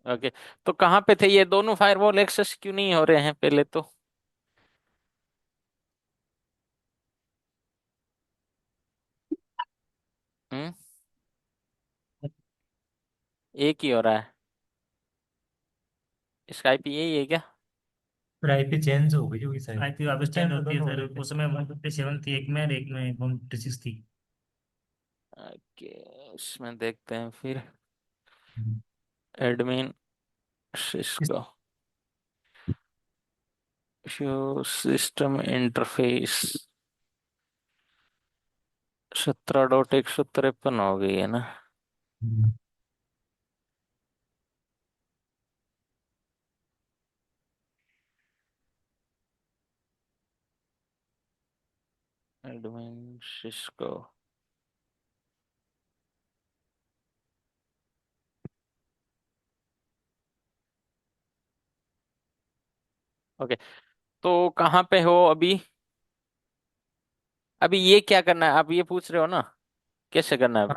Okay. तो कहाँ पे थे ये दोनों फायरवॉल एक्सेस क्यों नहीं हो रहे हैं पहले तो? हम्म। एक ही हो रहा है। इसका आईपी यही है क्या? फिर आईपी चेंज हो गई होगी शायद। आईपी वापस चेंज होती है सर, उस समय 157 थी एक में, और एक में 156 थी। ओके, इसमें देखते हैं फिर। हम्म। एडमिन इस सिस्को शो सिस्टम इंटरफेस 17.153 हो गई है ना? हम्म। Admin Cisco. ओके, तो कहाँ पे हो अभी? अभी ये क्या करना है आप ये पूछ रहे हो ना? कैसे करना है हाँ,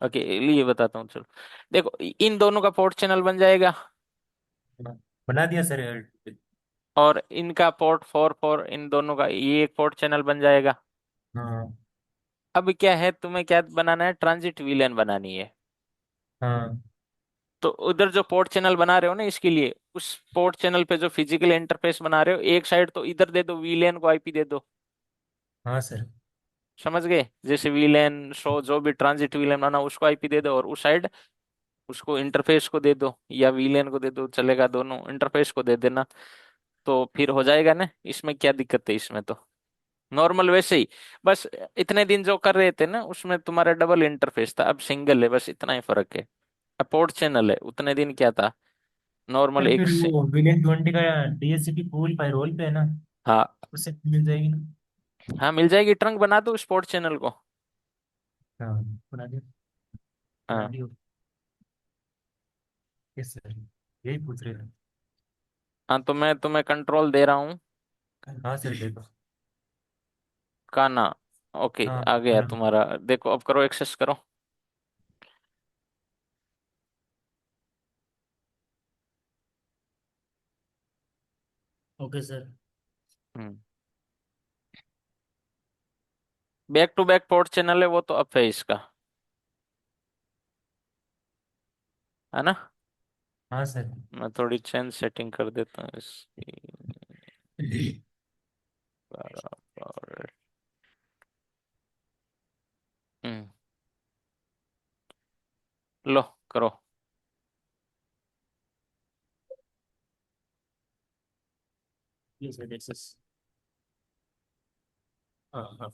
अब? ओके, ये बताता हूँ चलो। देखो, इन दोनों का पोर्ट चैनल बन जाएगा। बना दिया सर। और इनका पोर्ट 4 4, इन दोनों का ये एक पोर्ट चैनल बन जाएगा। हाँ। अब क्या है, तुम्हें क्या बनाना है? ट्रांजिट वीलन बनानी है। हाँ। तो उधर जो पोर्ट चैनल बना रहे हो ना इसके लिए, उस पोर्ट चैनल पे जो फिजिकल इंटरफेस बना रहे हो, एक साइड तो इधर दे दो, वीलेन को आईपी दे दो। हाँ सर। समझ गए? जैसे वीलेन शो जो भी ट्रांजिट वीलेन बना उसको आईपी दे दो, और उस साइड उसको इंटरफेस को दे दो, या वीलेन को दे दो, चलेगा, दोनों इंटरफेस को दे देना। तो फिर हो जाएगा ना, इसमें क्या दिक्कत है? इसमें तो नॉर्मल वैसे ही। बस इतने दिन जो कर रहे थे ना उसमें तुम्हारा डबल इंटरफेस था, अब सिंगल है, बस इतना ही फर्क है। अब पोर्ट चैनल है, उतने दिन क्या था? नॉर्मल सर एक फिर से। वो विलियन 20 का डीएससीपी पूरी फायरवॉल पे है ना, हाँ। उससे मिल जाएगी ना। हाँ, मिल जाएगी, ट्रंक बना दो स्पोर्ट चैनल को। हाँ, बना दिया। बना हाँ। दियो। यस सर, यही पूछ रहे थे। हाँ, तो मैं तुम्हें कंट्रोल दे रहा हूँ। हाँ सर देखो। काना। ओके, हाँ आ गया बना। तुम्हारा, देखो अब करो, एक्सेस करो। Okay sir. Hmm. Back to back port channel है वो तो, अब है इसका, है ना? हाँ सर। मैं थोड़ी चेंज सेटिंग कर देता हूँ इसकी। बराबर। हम्म। लो, करो। ये सर एक्सेस। हाँ हाँ।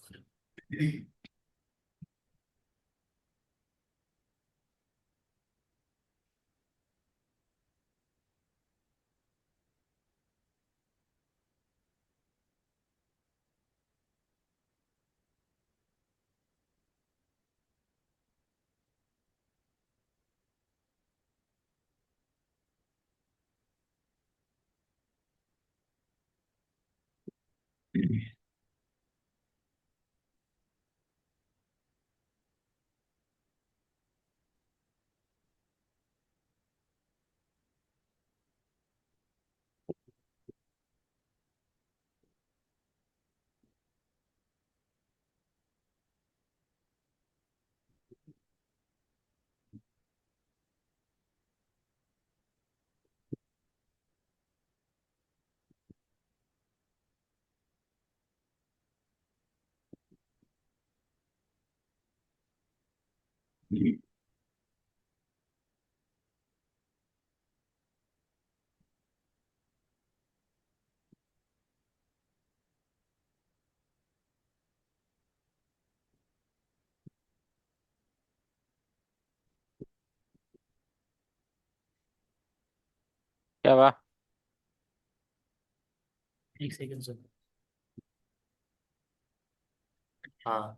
क्या हुआ? एक सेकंड सर। हाँ।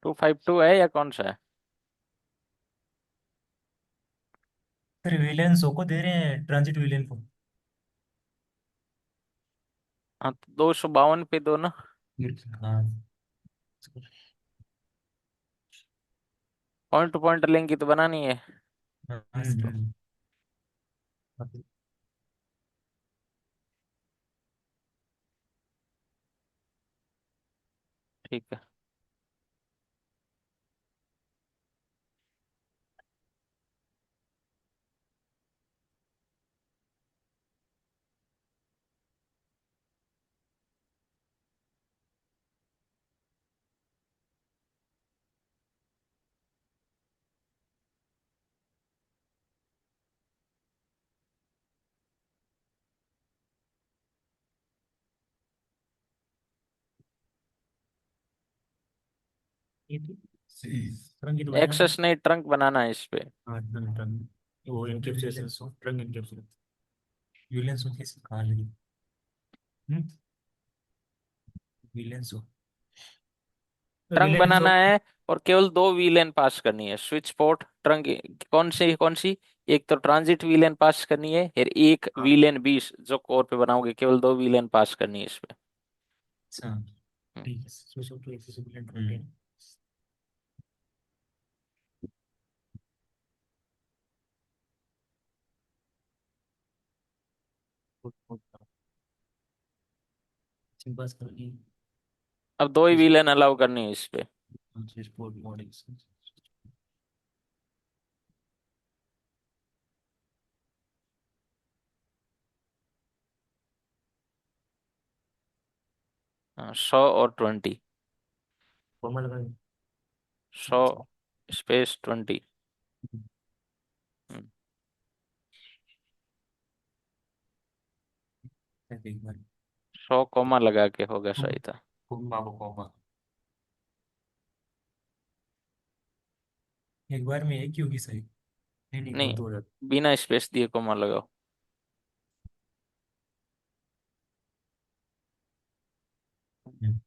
252 है या कौन सा है? सर विलेन सो को दे रहे हैं, ट्रांजिट विलेन को। हाँ तो 252 पे दो ना। हाँ। पॉइंट टू पॉइंट लिंक की तो बनानी है। तो हम्म। ठीक है। ये तो रंग की तो बनाया ना। एक्सेस नहीं, ट्रंक बनाना है इस पे। हाँ रंग रंग, वो इनकैप्सुलेशन सो रंग इनकैप्सुलेशन। विलेन सो कैसे कहाँ लगी? विलेन सो। तो ट्रंक विलेन सो। बनाना है और केवल दो वीलेन पास करनी है, स्विच पोर्ट ट्रंक। कौन सी? एक तो ट्रांजिट वीलेन पास करनी है, और एक हाँ वीलेन 20 जो कोर पे बनाओगे, केवल दो वीलेन पास करनी है इसमें। अच्छा। हम्म। ठीक है, switch off to access VLAN हो गया। हम्म। सिंपल कर दी। अब दो ही वीलेन अलाउ करनी है इस पे। Sport models. 100 और 20। फॉर्मल लगा। 100 स्पेस 20। एक बार। 100 कॉमा लगा के होगा सही था। कोमा को कोमा। एक बार में एक ही होगी सही? नहीं नहीं, दो नहीं, दो हो जाते। बिना स्पेस दिए कॉमा लगाओ। हम्म।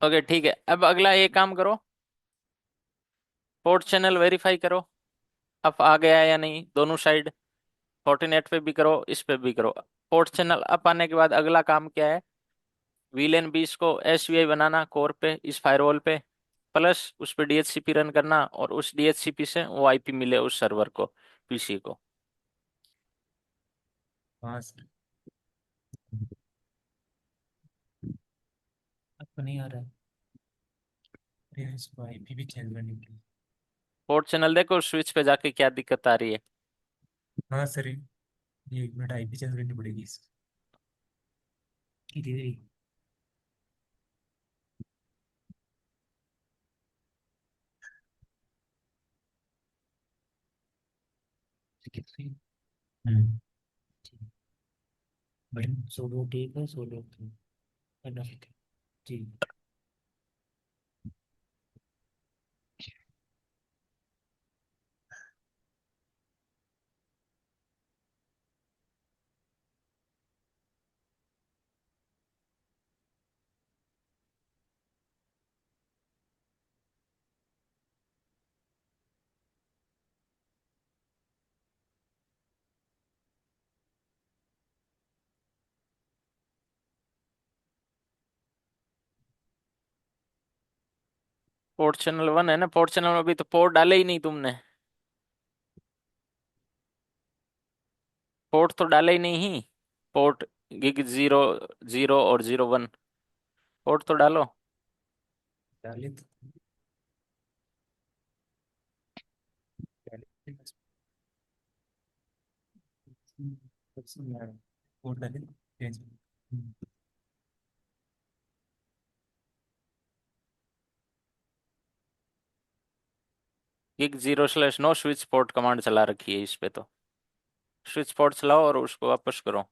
ओके ठीक है, अब अगला ये काम करो, पोर्ट चैनल वेरीफाई करो, अब आ गया या नहीं दोनों साइड। फोर्टिनेट पे भी करो, इस पे भी करो। पोर्ट चैनल अप आने के बाद अगला काम क्या है, वीलन 20 को एसवीआई बनाना कोर पे इस फायरवॉल पे, प्लस उस पे डीएचसीपी रन करना, और उस डीएचसीपी से वो आईपी मिले उस सर्वर को, पीसी को। हाँ सर। आपको नहीं आ रहा है? अरे इसको आईपी भी चेंज करनी पड़ी। पोर्ट चैनल देखो स्विच पे जाके क्या दिक्कत आ रही है। हाँ सर, ये 1 मिनट आईपी चेंज करनी पड़ेगी इसकी। धीरे धीरे। हम्म। बड़ी सोलो ठीक है, सोलो ठीक है ना, ठीक है जी। पोर्ट चैनल 1 है ना, पोर्ट चैनल में अभी तो पोर्ट डाले ही नहीं तुमने। पोर्ट तो डाले ही नहीं। पोर्ट गिग 0 0 और 0 1, पोर्ट तो डालो। डाले तो डाले। सबसे नया कोड डाले change. Gig 0/no switch port command चला रखी है इस पे तो, स्विच पोर्ट चलाओ और उसको वापस करो।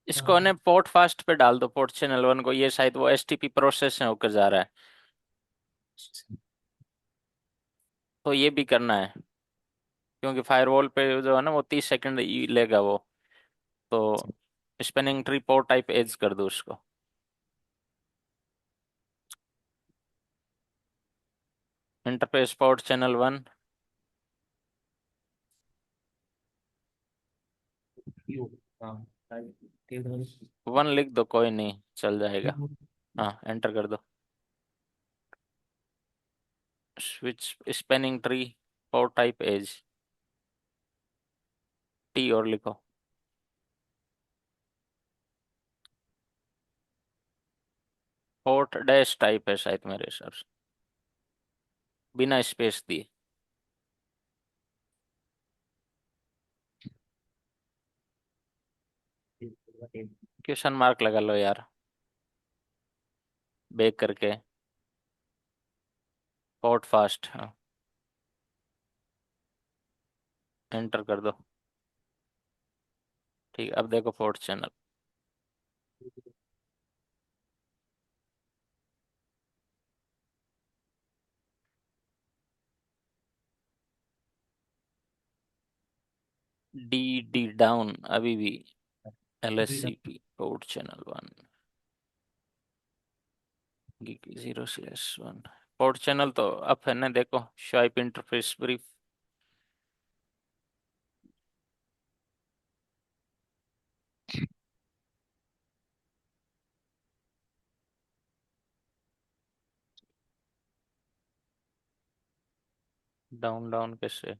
इसको ने पोर्ट फास्ट पे डाल दो, पोर्ट चैनल 1 को, ये शायद वो एसटीपी प्रोसेस से होकर जा रहा है, तो ये भी करना है, क्योंकि फायरवॉल पे जो है ना वो 30 सेकंड लेगा वो। तो spanning tree port type edge कर दो उसको। Interface port channel 1। हाँ ठीक है। 1 लिख दो, कोई नहीं चल जाएगा। हाँ एंटर कर दो। Switch spanning tree port type edge, T और लिखो। पोर्ट डैश टाइप है शायद मेरे हिसाब से, बिना स्पेस दिए। क्वेश्चन मार्क लगा लो यार। बैक करके पोर्ट फास्ट, हाँ, एंटर कर दो। ठीक है, अब देखो port channel. D D down अभी भी। L S C P port channel 1, gig 0/1 port channel तो अप है ना, देखो स्वाइप इंटरफेस ब्रीफ। डाउन डाउन कैसे?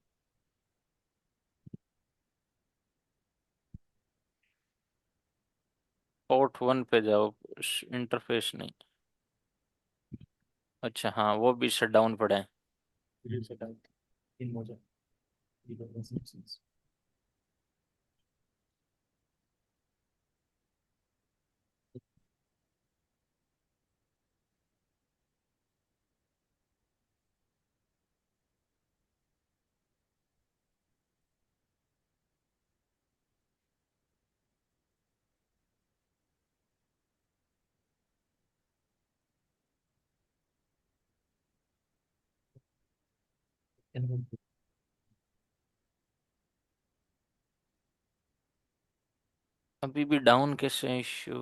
पोर्ट 1 पे जाओ, इंटरफेस नहीं। अच्छा हाँ, वो भी शट डाउन पड़े हैं। Will set out in Moja. Because that's makes sense. And then अभी भी डाउन कैसे? इशू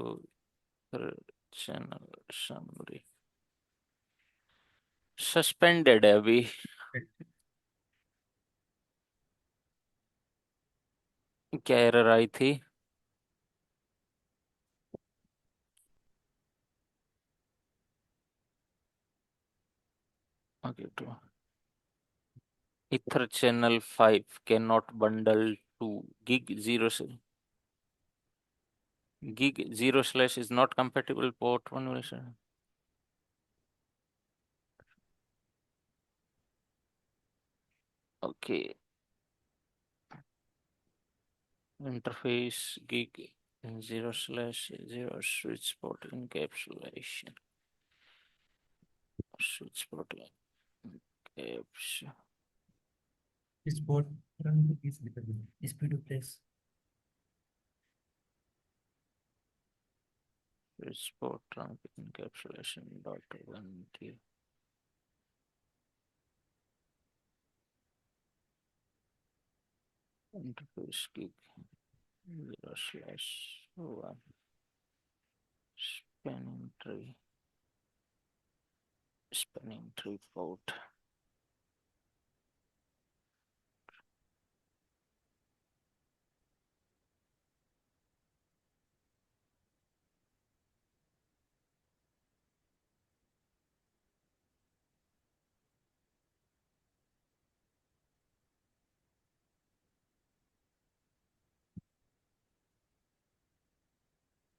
चैनल समरी सस्पेंडेड है अभी। क्या एरर आई थी? Okay, two ether channel 5 can not bundle to gig 0 से gig 0/ is not compatible port 1 version. Okay, interface gig 0/0 switch port encapsulation, switch port encapsulation, this board run is dependent. Speed of place. switch port encapsulation dot 1 interface gig 0/1 spanning tree port.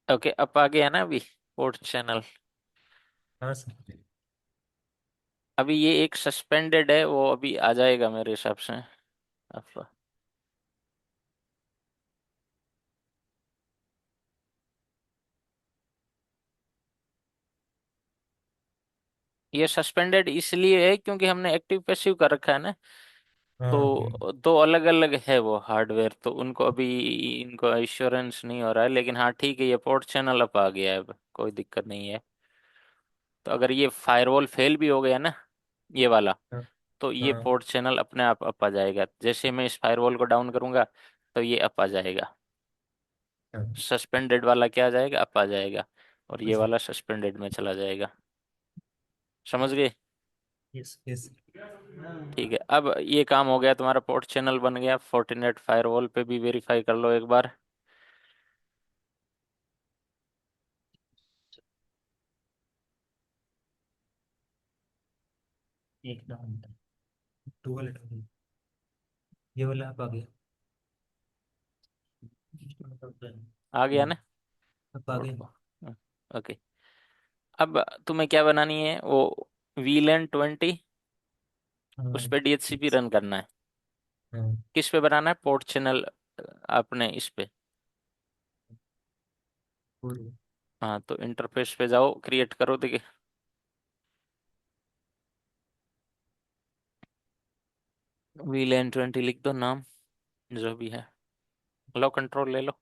Okay, अब आ गया ना अभी port channel. हाँ sir. अभी ये एक suspended है, वो अभी आ जाएगा मेरे हिसाब से। अब ये सस्पेंडेड इसलिए है क्योंकि हमने एक्टिव पैसिव कर रखा है ना। हाँ तो दो अलग अलग है वो हार्डवेयर, तो उनको अभी इनको इंश्योरेंस नहीं हो रहा है, लेकिन हाँ ठीक है, ये पोर्ट चैनल अप आ गया है, अब कोई दिक्कत नहीं है। तो अगर ये फायरवॉल फेल भी हो गया ना, ये वाला, हाँ तो ये हाँ पोर्ट चैनल अपने आप अप आ जाएगा। जैसे मैं इस फायरवॉल को डाउन करूंगा तो ये अप आ जाएगा। हाँ। सस्पेंडेड वाला क्या आ जाएगा? अप आ जाएगा। और ये अच्छा। वाला सस्पेंडेड में चला जाएगा। समझ गए? Yes yes. ठीक है, अब ये काम हो गया, तुम्हारा पोर्ट चैनल बन गया। फोर्टिनेट फायरवॉल पे भी वेरीफाई कर लो एक बार। एक डाउन टूवेल डाउन ये वाला आप आ गया। आ गया ना अब आ पोर्ट गया। को? ओके, अब तुम्हें क्या बनानी है? वो वीलन 20, उस हाँ पे डीएचसीपी रन करना है। हाँ। किस पे बनाना है? पोर्ट चैनल अपने इस पे। और हाँ, तो इंटरफेस पे जाओ, क्रिएट करो, देखिए VLAN 20 लिख दो नाम, जो भी है। लो कंट्रोल ले लो।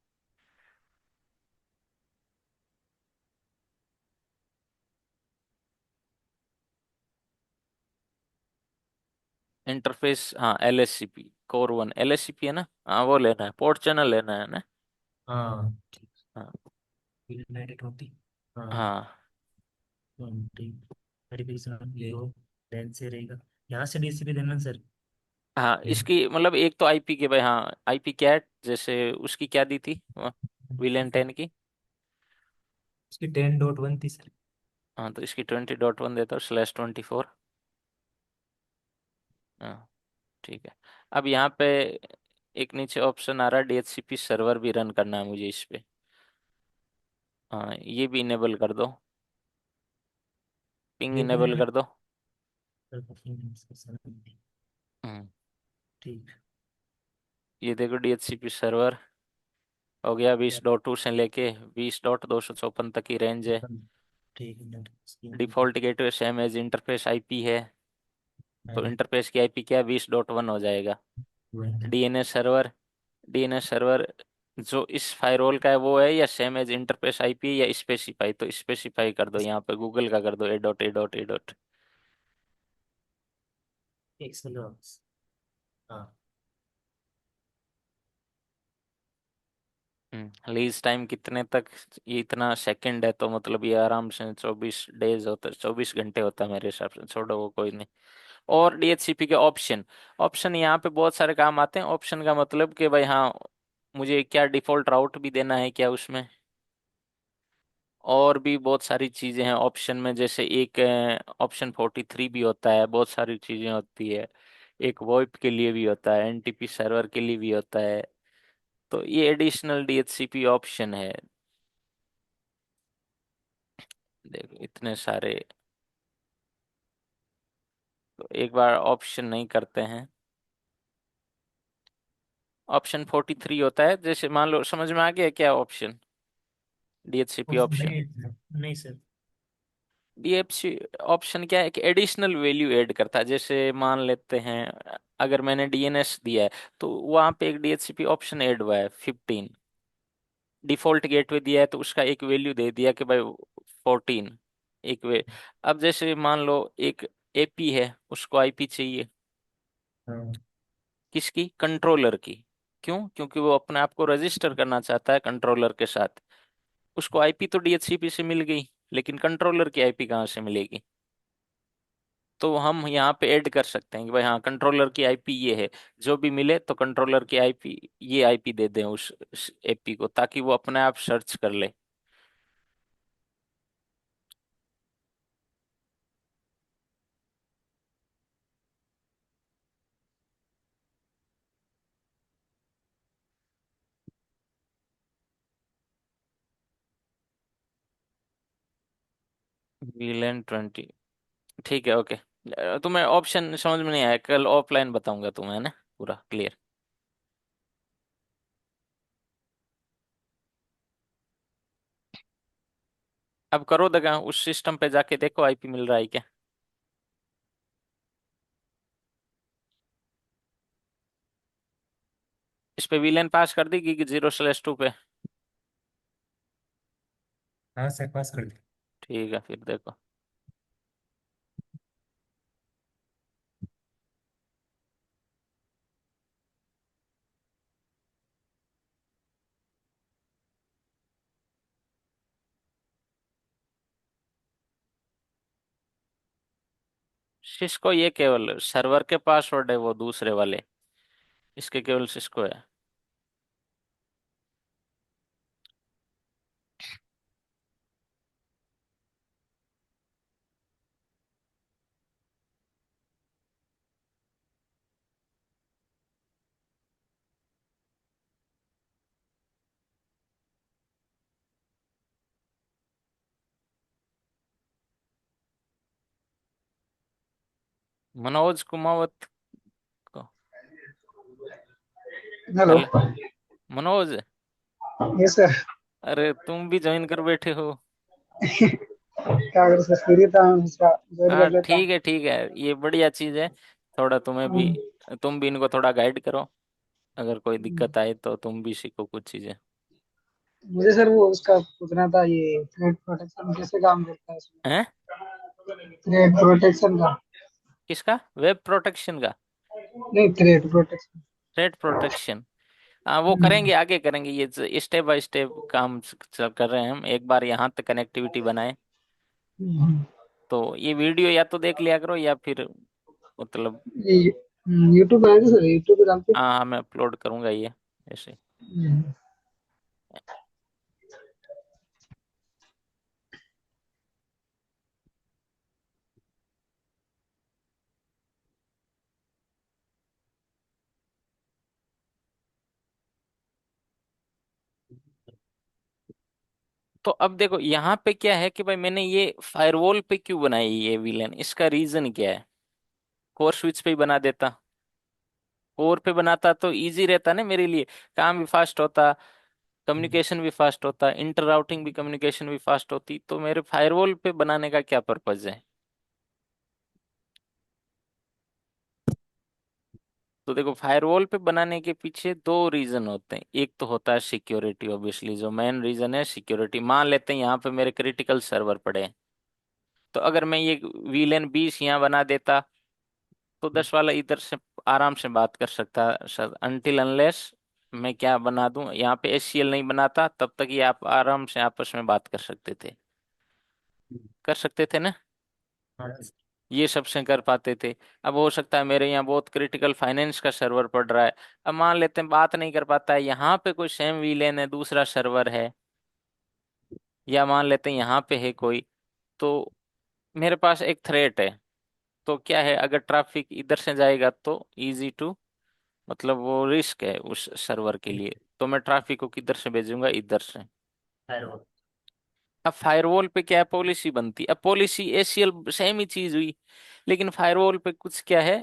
इंटरफेस, हाँ LSCP कोर 1 LSCP है ना, हाँ वो लेना है, पोर्ट चैनल लेना है ना। हाँ ठीक। हाँ। यूनाइटेड होती। हाँ हाँ। 20 वेरिफिकेशन ले लो। लेन से रहेगा। यहाँ से डीसीपी देना सर। हाँ इसकी मतलब एक तो आईपी के भाई, हाँ आईपी कैट जैसे उसकी क्या दी थी VLAN 10 की। उसकी 10.1 थी सर। हाँ तो इसकी 20.1 देता हूँ /24। हाँ ठीक है। अब यहाँ पे एक नीचे ऑप्शन आ रहा है DHCP सर्वर भी रन करना है मुझे इस पे। हाँ ये भी इनेबल कर दो, पिंग ये भी इनेबल नहीं कर दो। सर। हम्म, ठीक। ये देखो DHCP सर्वर हो गया 20.2 से लेके 20.254 तक की रेंज है। ठीक है। Default gateway same as interface IP है, तो इंटरफेस की आईपी क्या है 20.1 हो जाएगा। डीएनएस सर्वर, डीएनएस सर्वर जो इस फायरवॉल का है वो है, या सेम एज इंटरफेस आईपी या स्पेसिफाई, तो स्पेसिफाई कर दो यहाँ पे गूगल का कर दो A.A.A. एक सेकंड। हाँ। लीज टाइम कितने तक, ये इतना सेकंड है तो मतलब ये आराम से 24 डेज होता है, 24 घंटे होता है मेरे हिसाब से, छोड़ो वो कोई नहीं। और DHCP के ऑप्शन, ऑप्शन यहाँ पे बहुत सारे काम आते हैं। ऑप्शन का मतलब कि भाई हाँ मुझे क्या डिफॉल्ट राउट भी देना है क्या उसमें, और भी बहुत सारी चीजें हैं ऑप्शन में, जैसे एक ऑप्शन 43 भी होता है, बहुत सारी चीजें होती है। एक वोइप के लिए भी होता है, NTP सर्वर के लिए भी होता है। तो ये एडिशनल DHCP ऑप्शन है, देखो इतने सारे। तो एक बार ऑप्शन नहीं करते हैं। ऑप्शन 43 होता है, जैसे मान लो समझ में आ गया क्या ऑप्शन, DHCP ऑप्शन। नहीं नहीं सर। DHCP ऑप्शन क्या है कि एडिशनल वैल्यू ऐड करता है, जैसे मान लेते हैं अगर मैंने DNS दिया है तो वहां पे एक DHCP ऑप्शन ऐड हुआ है 15। डिफॉल्ट गेटवे दिया है तो उसका एक वैल्यू दे दिया कि भाई 14 एक वे। अब जैसे मान लो एक AP है, उसको IP चाहिए, हाँ। किसकी, कंट्रोलर की। क्यों, क्योंकि वो अपने आप को रजिस्टर करना चाहता है कंट्रोलर के साथ। उसको IP तो DHCP से मिल गई, लेकिन कंट्रोलर की IP कहाँ से मिलेगी। तो हम यहाँ पे ऐड कर सकते हैं कि भाई हाँ कंट्रोलर की IP ये है, जो भी मिले तो कंट्रोलर की IP ये IP दे दें उस AP को, ताकि वो अपने आप सर्च कर ले। VLAN 20, ठीक है ओके। तुम्हें ऑप्शन समझ में नहीं आया, कल ऑफलाइन बताऊंगा तुम्हें, है ना पूरा क्लियर। अब करो दगा, उस सिस्टम पे जाके देखो IP मिल रहा है क्या। इस पे VLAN पास कर देगी कि 0/2 पे। हाँ सर पास कर दे। ठीक है फिर देखो। सिस्को ये केवल सर्वर के पासवर्ड है, वो दूसरे वाले, इसके केवल सिस्को है। मनोज कुमावत को, hello. Hello Manoj, yes sir. अरे तुम भी ज्वाइन कर बैठे हो। क्या करें सर, फ्री था, हम इसका ज्वाइन कर हाँ लेता हूँ। ठीक है ठीक है, ये बढ़िया चीज है, थोड़ा तुम्हें भी हम्म, तुम भी इनको थोड़ा गाइड करो, अगर कोई दिक्कत आए तो तुम भी सीखो कुछ चीजें। मुझे सर वो उसका पूछना था, ये थ्रेड प्रोटेक्शन कैसे काम करता है इसमें? हैं? थ्रेड प्रोटेक्शन का। किसका? वेब प्रोटेक्शन का? नहीं, थ्रेड प्रोटेक्शन। Threat protection? हाँ, वो करेंगे, आगे करेंगे, ये स्टेप बाय स्टेप काम कर रहे हैं हम। एक बार यहाँ तक कनेक्टिविटी बनाए तो ये वीडियो या तो देख लिया करो या फिर मतलब। ये यूट्यूब पे है सर, यूट्यूब पे डालते हैं। हाँ, मैं अपलोड करूंगा ये ऐसे। हम्म। तो अब देखो यहाँ पे क्या है कि भाई मैंने ये फायरवॉल पे क्यों बनाई ये विलेन, इसका रीजन क्या है? कोर स्विच पे ही बना देता, कोर पे बनाता तो इजी रहता ना मेरे लिए, काम भी फास्ट होता, कम्युनिकेशन भी फास्ट होता, इंटर राउटिंग भी, कम्युनिकेशन भी फास्ट होती। तो मेरे फायरवॉल पे बनाने का क्या पर्पज है? तो देखो फायरवॉल पे बनाने के पीछे दो रीजन होते हैं। एक तो होता है सिक्योरिटी, ऑब्वियसली जो मेन रीजन है सिक्योरिटी। मान लेते हैं यहाँ पे मेरे क्रिटिकल सर्वर पड़े हैं, तो अगर मैं ये वीलन 20 यहाँ बना देता तो 10 वाला इधर से आराम से बात कर सकता। अनटिल अनलेस मैं क्या बना दूं यहाँ पे एचसीएल नहीं बनाता, तब तक ये आप आराम से आपस में बात कर सकते थे, कर सकते थे ना, हाँ ये सबसे कर पाते थे। अब हो सकता है मेरे यहाँ बहुत क्रिटिकल फाइनेंस का सर्वर पड़ रहा है, अब मान लेते हैं बात नहीं कर पाता है, यहाँ पे कोई सेम वीलेन है, दूसरा सर्वर है, या मान लेते हैं यहाँ पे है कोई, तो मेरे पास एक थ्रेट है। तो क्या है, अगर ट्रैफिक इधर से जाएगा तो इजी टू, मतलब वो रिस्क है उस सर्वर के लिए, तो मैं ट्रैफिक को किधर से भेजूंगा, इधर से। फायरवॉल। अब फायरवॉल पे क्या है, पॉलिसी बनती है। अब पॉलिसी एसीएल सेम ही चीज हुई, लेकिन फायरवॉल पे कुछ क्या है,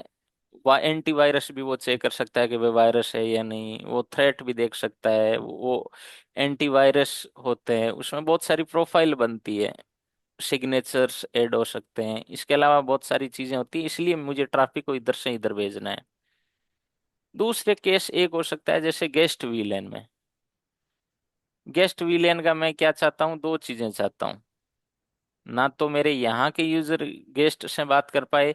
एंटीवायरस भी वो चेक कर सकता है कि भाई वायरस है या नहीं, वो थ्रेट भी देख सकता है, वो एंटीवायरस होते हैं उसमें बहुत सारी प्रोफाइल बनती है, सिग्नेचर्स ऐड हो सकते हैं, इसके अलावा बहुत सारी चीजें होती है, इसलिए मुझे ट्रैफिक को इधर से इधर भेजना है। दूसरे केस एक हो सकता है जैसे गेस्ट वीलेन में, गेस्ट वीलेन का मैं क्या चाहता हूँ, दो चीजें चाहता हूँ। ना तो मेरे यहाँ के यूजर गेस्ट से बात कर पाए,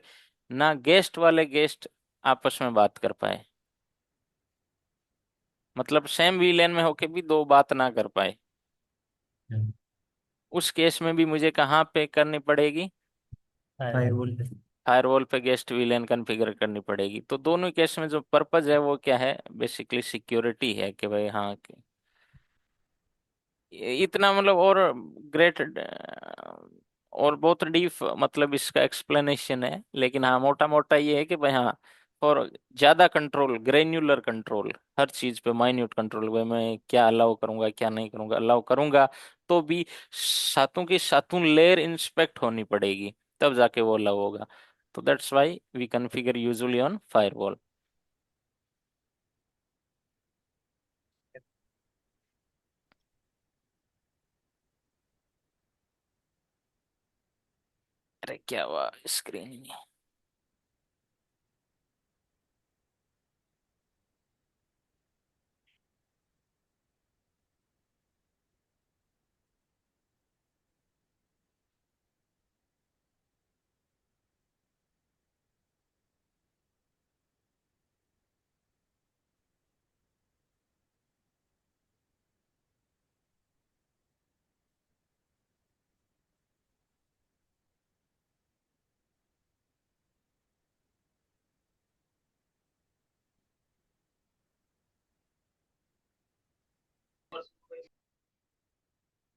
ना गेस्ट वाले गेस्ट आपस में बात कर पाए, मतलब सेम वीलेन में होके भी दो बात ना कर पाए। उस केस में भी मुझे कहाँ पे करनी पड़ेगी, फायरवॉल पे। फायरवॉल पे गेस्ट वीलेन कॉन्फ़िगर करनी पड़ेगी। तो दोनों केस में जो पर्पज है वो क्या है, बेसिकली सिक्योरिटी है कि भाई हाँ इतना मतलब। और ग्रेट और बहुत डीप मतलब इसका एक्सप्लेनेशन है, लेकिन हाँ मोटा मोटा ये है कि भाई हाँ, और ज्यादा कंट्रोल, ग्रेन्युलर कंट्रोल, हर चीज पे माइन्यूट कंट्रोल, भाई मैं क्या अलाउ करूंगा क्या नहीं करूंगा, अलाउ करूंगा तो भी सातों की सातों लेयर इंस्पेक्ट होनी पड़ेगी, तब जाके वो अलाउ होगा। तो that's why we configure usually on firewall. अरे क्या हुआ स्क्रीन?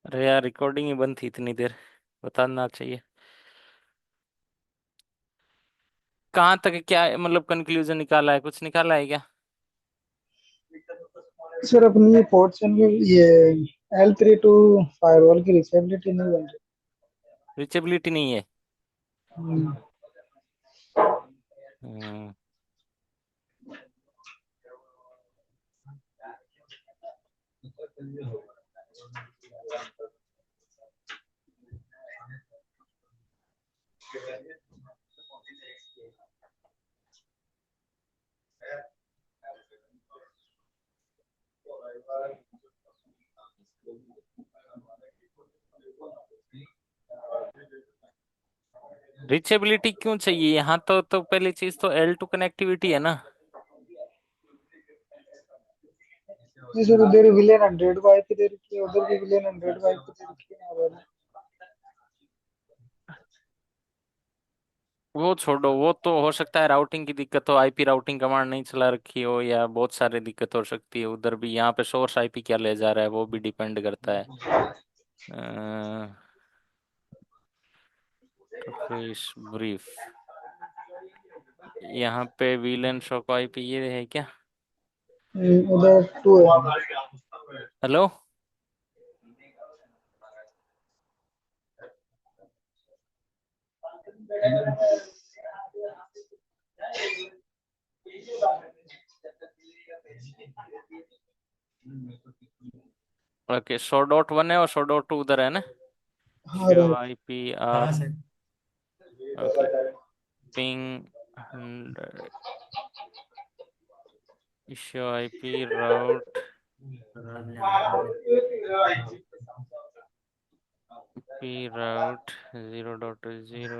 अरे यार रिकॉर्डिंग ही बंद थी इतनी देर, बताना चाहिए। कहाँ तक क्या मतलब कंक्लूजन निकाला है, कुछ निकाला है क्या? सर अपनी ये पोर्ट चैन में ये L32 फायरवॉल की रिचेबिलिटी नहीं बन रीचेबिलिटी नहीं है? रही। हम्म। रिचेबिलिटी क्यों चाहिए यहाँ? तो पहली चीज तो L2 कनेक्टिविटी है ना। नहीं सर, उधर विलेन 100 को आईपी दे रखी है, उधर भी विलेन 100 को आईपी दे रखी है और वो छोड़ो, वो तो हो सकता है राउटिंग की दिक्कत हो, आईपी राउटिंग कमांड नहीं चला रखी हो, या बहुत सारी दिक्कत हो सकती है उधर भी। यहाँ पे सोर्स आईपी क्या ले जा रहा है वो भी डिपेंड करता है। इंटरफेस ब्रीफ, यहाँ पे वीलन शो को आईपी ये है क्या? उधर 2 है। हेलो। ओके, 100.1 है और 100.2 उधर है ना। हाँ शो राइट। आईपी हाँ R. Sir. Okay, ping 100, show IP route P route 0.0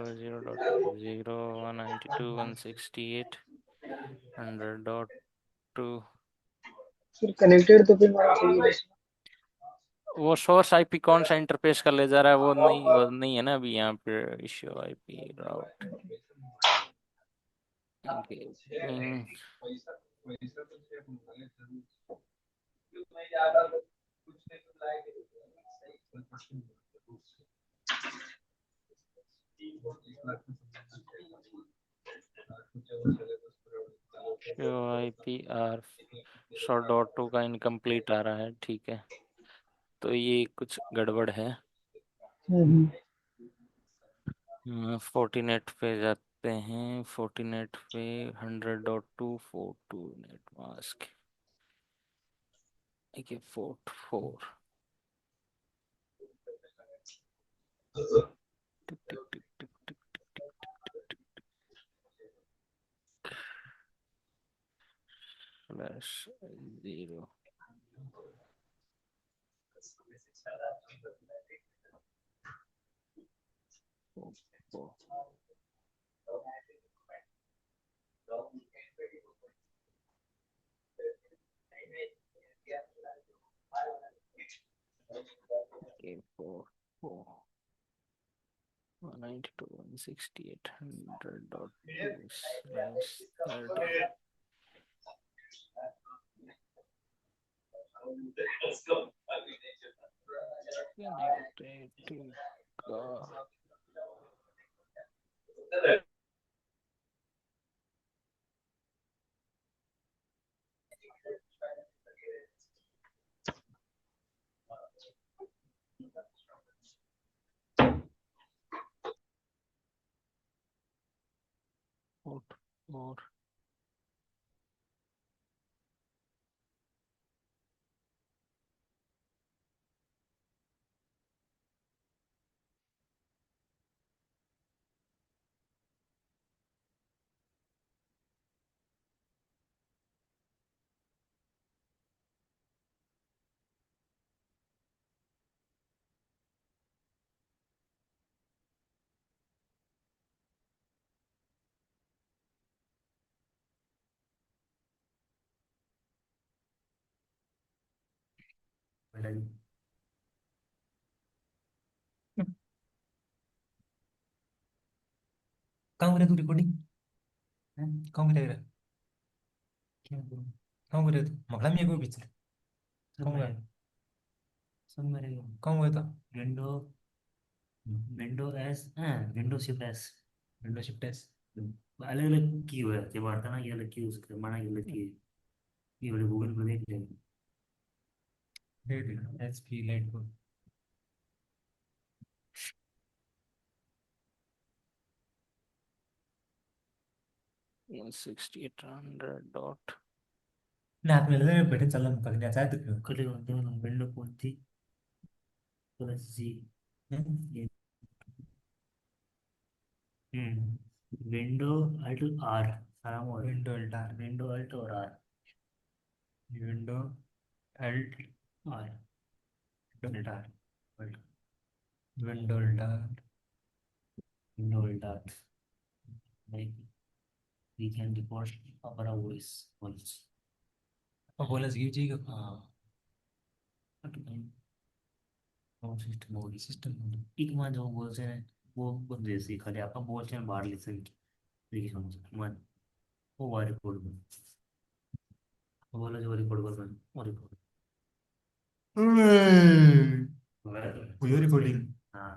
192.168 100.2। Sir connected तो पिन होना चाहिए बस। वो सोर्स आईपी कौन सा इंटरफेस का ले जा रहा है वो नहीं है ना अभी यहाँ पे। Issue IP route ping show IP R 100.2 का इनकम्प्लीट आ रहा है, ठीक है। तो ये कुछ गड़बड़ है। हम्म। फोर्टीनेट पे जाते हैं, फोर्टीनेट पे 100.2 42 नेट मास्क, ठीक है, 4 टिक टिक टिक टिक टिक टिक टिक स्लैश 0 4 192 168 100.2 स्लैश 30 कनेक्टेड का। और कहाँ करे तू रिकॉर्डिंग? कहाँ करे रहा? क्या करूँ? कहाँ करे तू मगला में कोई पिक्चर कहाँ गया? सब मेरे कहाँ गया था? विंडो विंडो एस, हाँ window shift S, window shift S अलग अलग की हुआ है जब आता ना, ये अलग की उसका माना ये अलग की है। ये वाले गूगल पर देख लेंगे। देख लेना एच पी लाइट को 168 100 ना हाथ में ले बैठे चल हम कल चाहे तो कल विंडो कौन थी प्लस जी ये विंडो अल्ट आर सारा window alt R, window alt और R, window alt R, window alt R, window alt R Window will start. Like we can record our voice also. बोला give जी का But sound system હોવી system એકમાં જો બોલશે ને वो बंद जैसे खाली आपका बोल से बाहर ले सके देखिए समझ मन वो वाला रिकॉर्ड कर बोला जो रिकॉर्ड कर वो रिकॉर्ड वो रिकॉर्डिंग हाँ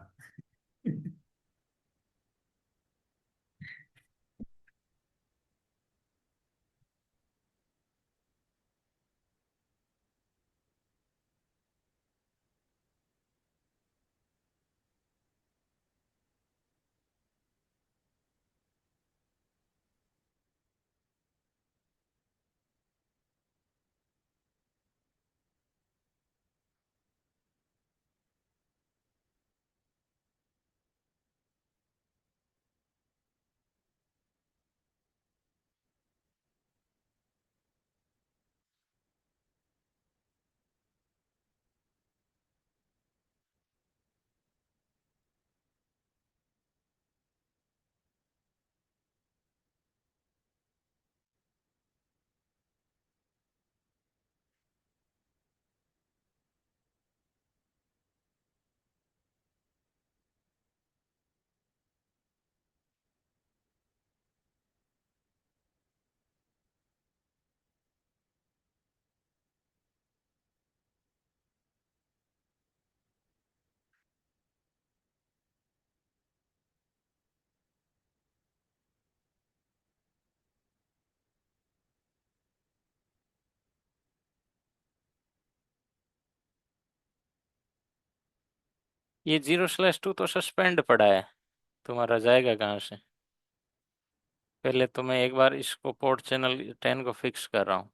ये 0/2 तो सस्पेंड पड़ा है, तुम्हारा जाएगा कहाँ से? पहले तो मैं एक बार इसको पोर्ट चैनल 10 को फिक्स कर रहा हूँ।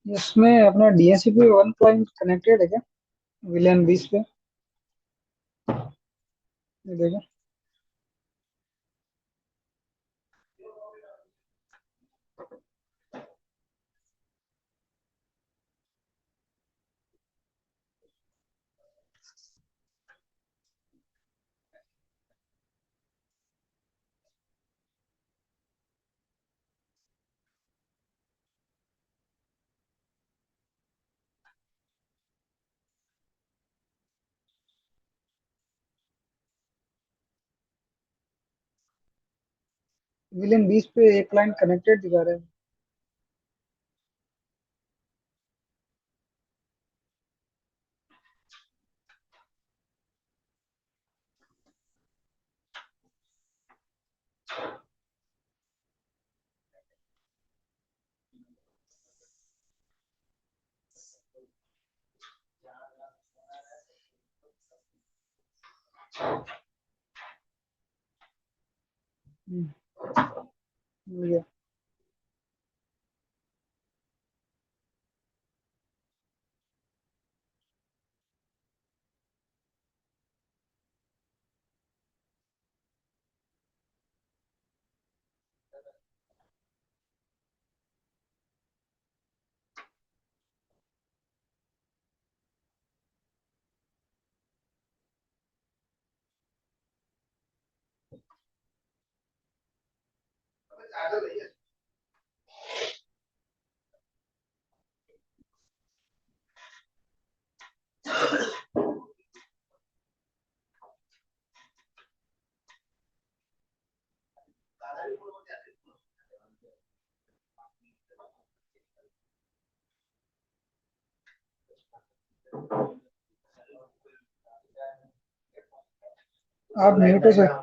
इसमें अपना DNCP वन क्लाइंट कनेक्टेड है क्या विलियन 20 पे? ये देखो। विलियन 20 पे एक क्लाइंट कनेक्टेड दिखा रहा है। हम्म, मिल गया। आप म्यूट हो सर।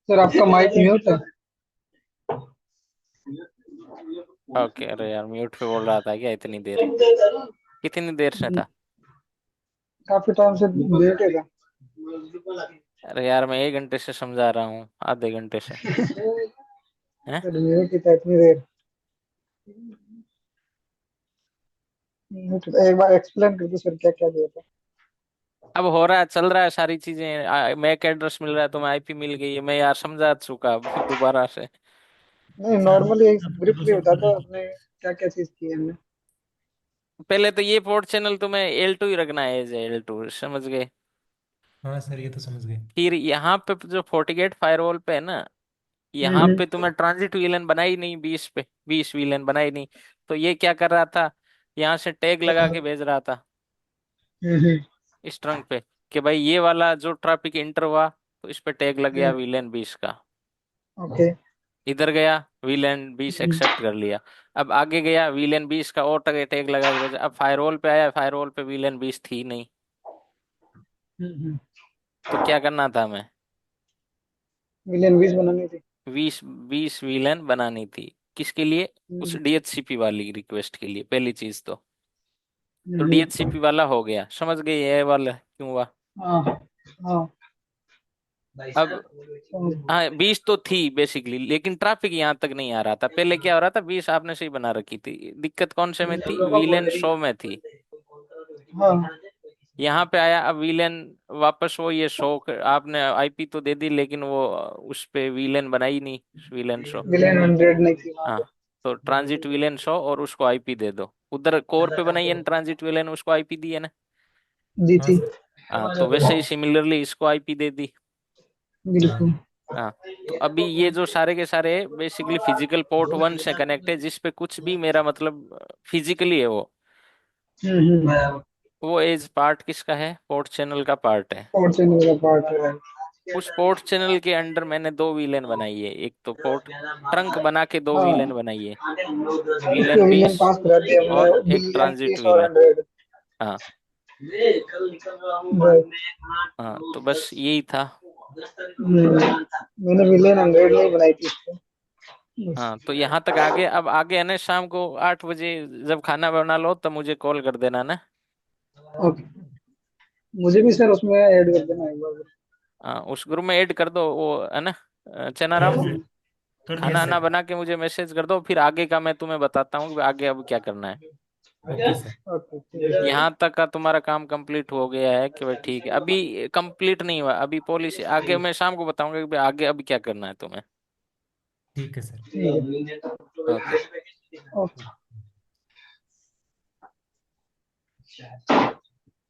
सर आपका माइक म्यूट है। ओके, अरे यार म्यूट पे बोल रहा था क्या इतनी देर? कितनी देर से था? काफी टाइम से म्यूट है था। अरे यार मैं 1 घंटे से समझा रहा हूँ, आधे घंटे से। हैं? सर म्यूट ही था इतनी देर। एक बार एक्सप्लेन कर दो सर क्या क्या दिया था। अब हो रहा है, चल रहा है सारी चीजें, मैक एड्रेस मिल रहा है, तुम्हें आईपी मिल गई है, मैं यार समझा चुका अब दोबारा से। नहीं सर नॉर्मली एक आपको दो ब्रीफली बता सॉफ्टवेयर दो है। आपने क्या क्या चीज की है हमने। पहले तो ये पोर्ट चैनल तुम्हें L2 ही रखना है, एज L2, समझ गए? हाँ सर ये तो समझ गए। फिर यहाँ पे जो FortiGate फायरवॉल पे है ना, यहाँ हम्म पे तुम्हें ट्रांजिट वीलन बनाई नहीं, 20 पे 20 वीलन बनाई नहीं। तो ये क्या कर रहा था, यहाँ से टैग लगा के भेज रहा था हम्म स्ट्रंग पे, कि भाई ये वाला जो ट्रैफिक इंटर हुआ तो इस पे टैग लग गया वीलन 20 का। ओके। इधर गया, वीलन 20 एक्सेप्ट कर लिया। अब आगे गया, वीलन 20 का और टैग लगा के भेजा। अब फायरवॉल पे आया, फायरवॉल पे वीलन 20 थी नहीं। तो क्या करना था हमें? मिलियन 20 बनानी थी। 20 20 विलन बनानी थी। किसके लिए? उस DHCP वाली रिक्वेस्ट के लिए, पहली चीज तो हम्म, DHCP वाला हो गया, समझ गए ये वाला क्यों हुआ? हाँ हाँ अब समझ हाँ, 20 तो थी बेसिकली, लेकिन ट्रैफिक यहाँ तक नहीं आ रहा था। पहले क्या हो रहा था, 20 आपने सही बना रखी थी, दिक्कत कौन से में थी? विलेन शो में थी। हाँ यहाँ पे आया, अब विलेन वापस वो ये शो आपने आईपी तो दे दी, लेकिन वो उस पे विलेन बनाई नहीं, विलेन शो। मिलियन 100 नहीं थी वहाँ हाँ, पे। तो ट्रांजिट विलेन शो और उसको आईपी दे दो। उधर कोर पे बनाई है ना ट्रांजिट विलेन, उसको आईपी दी है ना। दी हाँ थी। सर। हाँ, तो वैसे ही सिमिलरली इसको आईपी दे दी। बिल्कुल। हाँ हाँ, तो अभी ये जो सारे के सारे बेसिकली फिजिकल पोर्ट 1 से कनेक्ट है, जिस पे कुछ भी मेरा मतलब फिजिकली है हम्म। वो एज पार्ट किसका है? पोर्ट चैनल का पार्ट है। और से मेरा पार्ट है। उस पोर्ट चैनल के अंडर मैंने दो विलेन बनाई है, एक तो पोर्ट ट्रंक बना के दो हाँ विलेन बनाई है, एक विलेन विलियन 20 पास करा दिया और हमने एक बिलियन ट्रांजिट 30 और विलेन। 100। हाँ। राइट। हाँ, तो बस यही था। मैंने विलियन 100 नहीं बनाई थी इसको। बस। हाँ, तो यहाँ तक आगे, अब आगे है ना, शाम को 8 बजे जब खाना बना लो तब मुझे कॉल कर देना ना। ओके। मुझे भी सर उसमें ऐड कर देना एक बार। हाँ, उस ग्रुप में ऐड कर दो, वो है ना, ठीक है चनाराम। सर, कर दिया खाना आना सर। बना के मुझे मैसेज कर दो, फिर आगे का मैं तुम्हें बताता हूँ कि आगे अब क्या करना है। Okay sir. ओके ठीक है। यहाँ तक का तुम्हारा काम कंप्लीट हो गया है कि भाई ठीक है, अभी कंप्लीट नहीं हुआ, अभी पॉलिसी आगे मैं शाम को बताऊंगा कि भाई आगे अब क्या करना है तुम्हें। ठीक है सर। ओके। ओके।